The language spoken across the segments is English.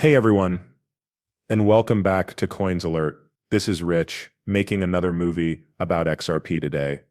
Hey everyone, and welcome back to Coins Alert. This is Rich, making another movie about XRP today,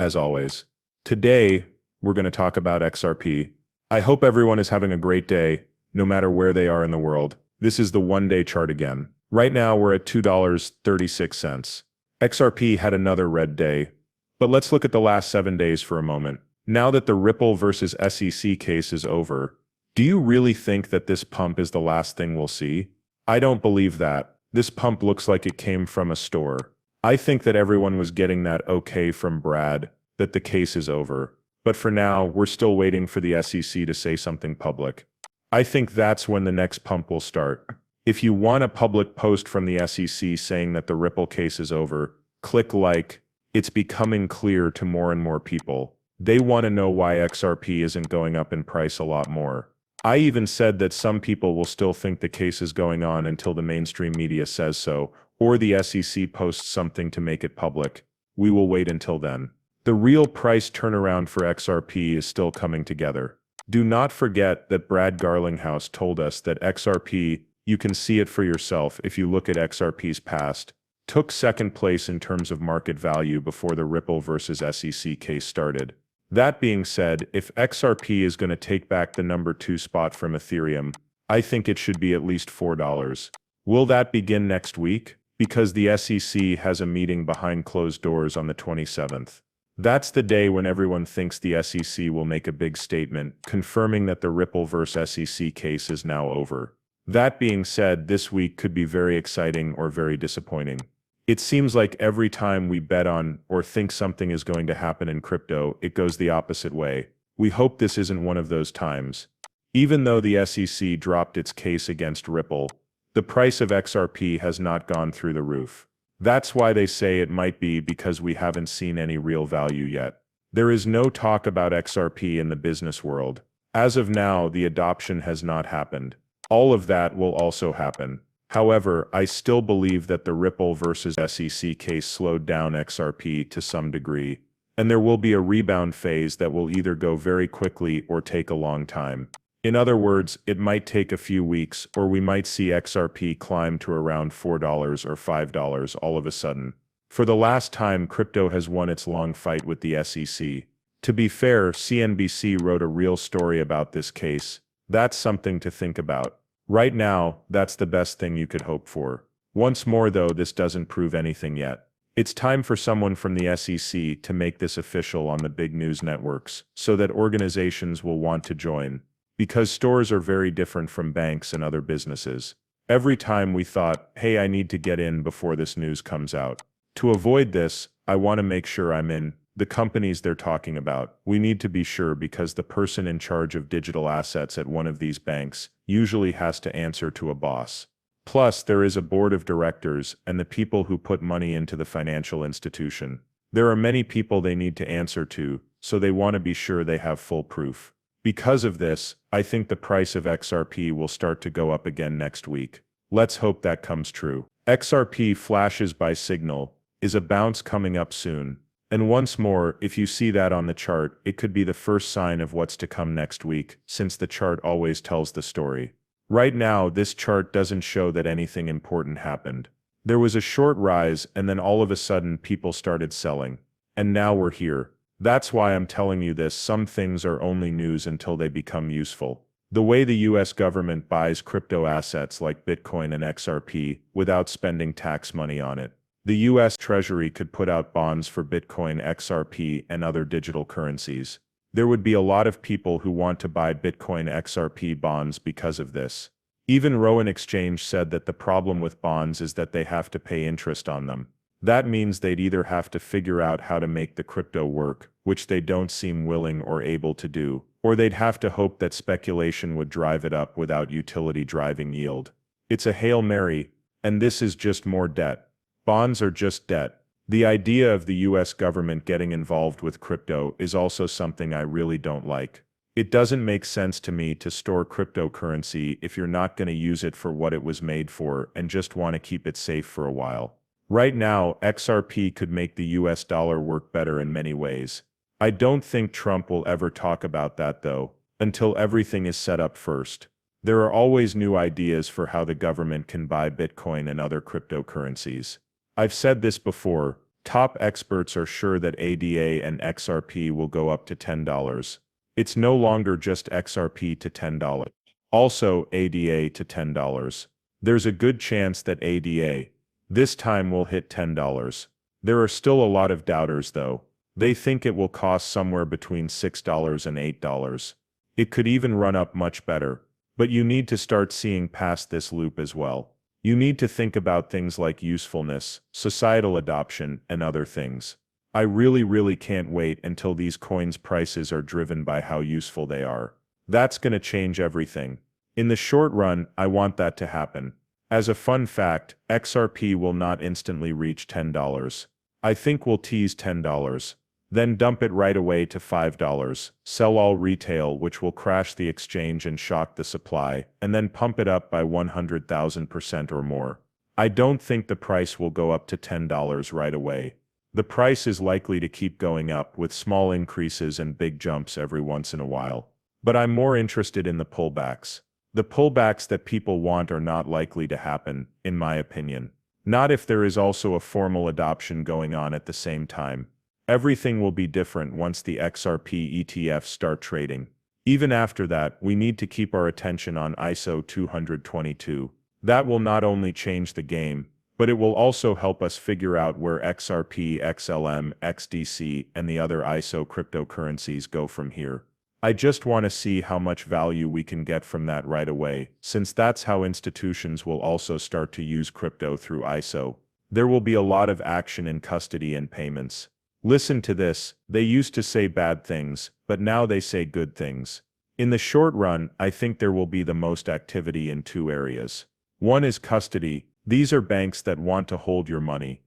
as always. Today, we're going to talk about XRP. I hope everyone is having a great day, no matter where they are in the world. This is the one-day chart again. Right now, we're at $2.36. XRP had another red day, but let's look at the last 7 days for a moment. Now that the Ripple versus SEC case is over, do you really think that this pump is the last thing we'll see? I don't believe that. This pump looks like it came from a store. I think that everyone was getting that okay from Brad, that the case is over. But for now, we're still waiting for the SEC to say something public. I think that's when the next pump will start. If you want a public post from the SEC saying that the Ripple case is over, click like. It's becoming clear to more and more people. They want to know why XRP isn't going up in price a lot more. I even said that some people will still think the case is going on until the mainstream media says so, or the SEC posts something to make it public. We will wait until then. The real price turnaround for XRP is still coming together. Do not forget that Brad Garlinghouse told us that XRP, you can see it for yourself if you look at XRP's past, took second place in terms of market value before the Ripple versus SEC case started. That being said, if XRP is going to take back the number 2 spot from Ethereum, I think it should be at least $4. Will that begin next week? Because the SEC has a meeting behind closed doors on the 27th. That's the day when everyone thinks the SEC will make a big statement, confirming that the Ripple vs. SEC case is now over. That being said, this week could be very exciting or very disappointing. It seems like every time we bet on or think something is going to happen in crypto, it goes the opposite way. We hope this isn't one of those times. Even though the SEC dropped its case against Ripple, the price of XRP has not gone through the roof. That's why they say it might be because we haven't seen any real value yet. There is no talk about XRP in the business world. As of now, the adoption has not happened. All of that will also happen. However, I still believe that the Ripple versus SEC case slowed down XRP to some degree, and there will be a rebound phase that will either go very quickly or take a long time. In other words, it might take a few weeks, or we might see XRP climb to around $4 or $5 all of a sudden. For the last time, crypto has won its long fight with the SEC. To be fair, CNBC wrote a real story about this case. That's something to think about. Right now, that's the best thing you could hope for. Once more though, this doesn't prove anything yet. It's time for someone from the SEC to make this official on the big news networks, so that organizations will want to join. Because stores are very different from banks and other businesses. Every time we thought, hey, I need to get in before this news comes out. To avoid this, I want to make sure I'm in. The companies they're talking about, we need to be sure because the person in charge of digital assets at one of these banks usually has to answer to a boss. Plus, there is a board of directors and the people who put money into the financial institution. There are many people they need to answer to, so they want to be sure they have full proof. Because of this, I think the price of XRP will start to go up again next week. Let's hope that comes true. XRP flashes by signal. Is a bounce coming up soon? And once more, if you see that on the chart, it could be the first sign of what's to come next week, since the chart always tells the story. Right now, this chart doesn't show that anything important happened. There was a short rise and then all of a sudden people started selling. And now we're here. That's why I'm telling you this, some things are only news until they become useful. The way the US government buys crypto assets like Bitcoin and XRP without spending tax money on it. The US Treasury could put out bonds for Bitcoin, XRP, and other digital currencies. There would be a lot of people who want to buy Bitcoin XRP bonds because of this. Even Rowan Exchange said that the problem with bonds is that they have to pay interest on them. That means they'd either have to figure out how to make the crypto work, which they don't seem willing or able to do, or they'd have to hope that speculation would drive it up without utility driving yield. It's a Hail Mary, and this is just more debt. Bonds are just debt. The idea of the US government getting involved with crypto is also something I really don't like. It doesn't make sense to me to store cryptocurrency if you're not going to use it for what it was made for and just want to keep it safe for a while. Right now, XRP could make the US dollar work better in many ways. I don't think Trump will ever talk about that though, until everything is set up first. There are always new ideas for how the government can buy Bitcoin and other cryptocurrencies. I've said this before, top experts are sure that ADA and XRP will go up to $10. It's no longer just XRP to $10. Also ADA to $10. There's a good chance that ADA, this time will hit $10. There are still a lot of doubters though. They think it will cost somewhere between $6 and $8. It could even run up much better. But you need to start seeing past this loop as well. You need to think about things like usefulness, societal adoption, and other things. I really can't wait until these coins' prices are driven by how useful they are. That's gonna change everything. In the short run, I want that to happen. As a fun fact, XRP will not instantly reach $10. I think we'll tease $10. Then dump it right away to $5, sell all retail which will crash the exchange and shock the supply, and then pump it up by 100,000% or more. I don't think the price will go up to $10 right away. The price is likely to keep going up with small increases and big jumps every once in a while. But I'm more interested in the pullbacks. The pullbacks that people want are not likely to happen, in my opinion. Not if there is also a formal adoption going on at the same time. Everything will be different once the XRP ETFs start trading. Even after that, we need to keep our attention on ISO 222. That will not only change the game, but it will also help us figure out where XRP, XLM, XDC, and the other ISO cryptocurrencies go from here. I just want to see how much value we can get from that right away, since that's how institutions will also start to use crypto through ISO. There will be a lot of action in custody and payments. Listen to this, they used to say bad things, but now they say good things. In the short run, I think there will be the most activity in two areas. One is custody. These are banks that want to hold your money.